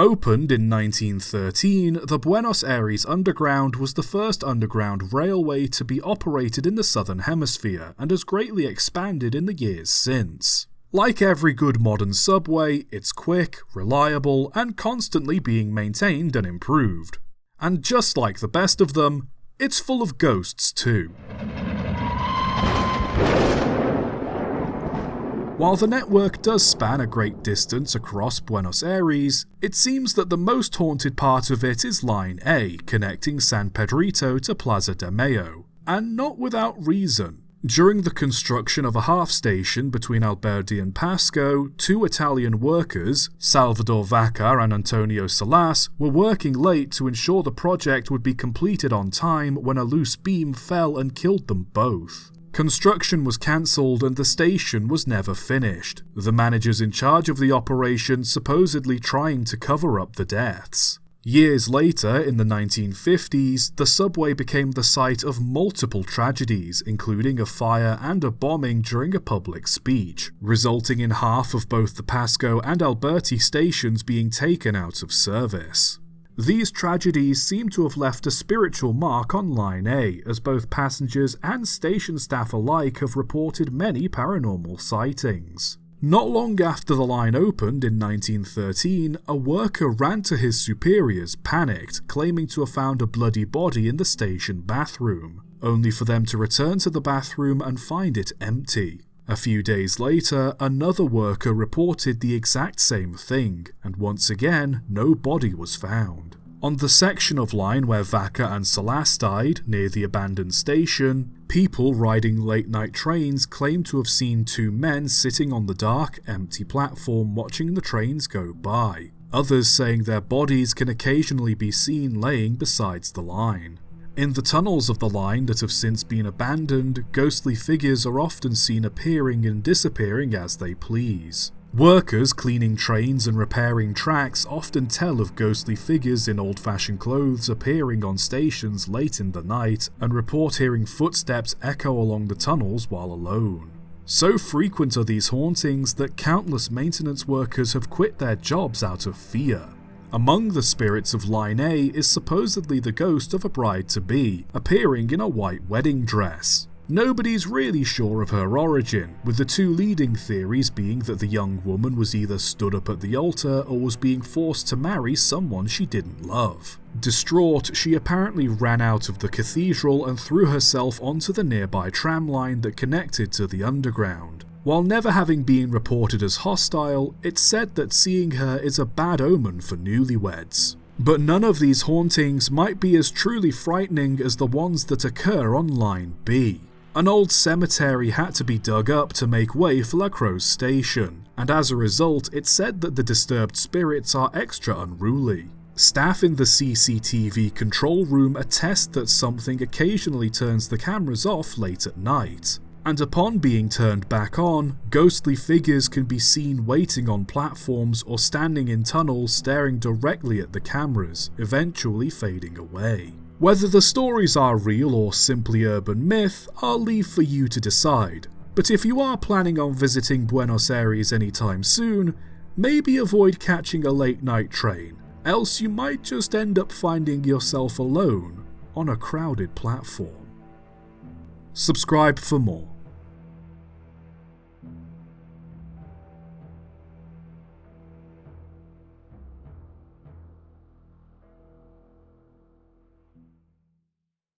Opened in 1913, the Buenos Aires Underground was the first underground railway to be operated in the Southern Hemisphere and has greatly expanded in the years since. Like every good modern subway, it's quick, reliable, and constantly being maintained and improved. And just like the best of them, it's full of ghosts too. While the network does span a great distance across Buenos Aires, it seems that the most haunted part of it is Line A, connecting San Pedrito to Plaza de Mayo, and not without reason. During the construction of a half-station between Alberdi and Pasco, two Italian workers, Salvador Vaca and Antonio Salas, were working late to ensure the project would be completed on time when a loose beam fell and killed them both. Construction was cancelled and the station was never finished, the managers in charge of the operation supposedly trying to cover up the deaths. Years later, in the 1950s, the subway became the site of multiple tragedies, including a fire and a bombing during a public speech, resulting in half of both the Pasco and Alberti stations being taken out of service. These tragedies seem to have left a spiritual mark on Line A, as both passengers and station staff alike have reported many paranormal sightings. Not long after the line opened in 1913, a worker ran to his superiors, panicked, claiming to have found a bloody body in the station bathroom, only for them to return to the bathroom and find it empty. A few days later, another worker reported the exact same thing, and once again, no body was found. On the section of line where Vaca and Salas died, near the abandoned station, people riding late-night trains claim to have seen two men sitting on the dark, empty platform watching the trains go by. Others saying their bodies can occasionally be seen laying beside the line. In the tunnels of the line that have since been abandoned, ghostly figures are often seen appearing and disappearing as they please. Workers cleaning trains and repairing tracks often tell of ghostly figures in old-fashioned clothes appearing on stations late in the night and report hearing footsteps echo along the tunnels while alone. So frequent are these hauntings that countless maintenance workers have quit their jobs out of fear. Among the spirits of Line A is supposedly the ghost of a bride-to-be, appearing in a white wedding dress. Nobody's really sure of her origin, with the two leading theories being that the young woman was either stood up at the altar or was being forced to marry someone she didn't love. Distraught, she apparently ran out of the cathedral and threw herself onto the nearby tram line that connected to the underground. While never having been reported as hostile, it's said that seeing her is a bad omen for newlyweds. But none of these hauntings might be as truly frightening as the ones that occur on Line B. An old cemetery had to be dug up to make way for La Croze station, and as a result, it's said that the disturbed spirits are extra unruly. Staff in the CCTV control room attest that something occasionally turns the cameras off late at night, and upon being turned back on, ghostly figures can be seen waiting on platforms or standing in tunnels staring directly at the cameras, eventually fading away. Whether the stories are real or simply urban myth, I'll leave for you to decide, but if you are planning on visiting Buenos Aires anytime soon, maybe avoid catching a late night train, else you might just end up finding yourself alone on a crowded platform. Subscribe for more.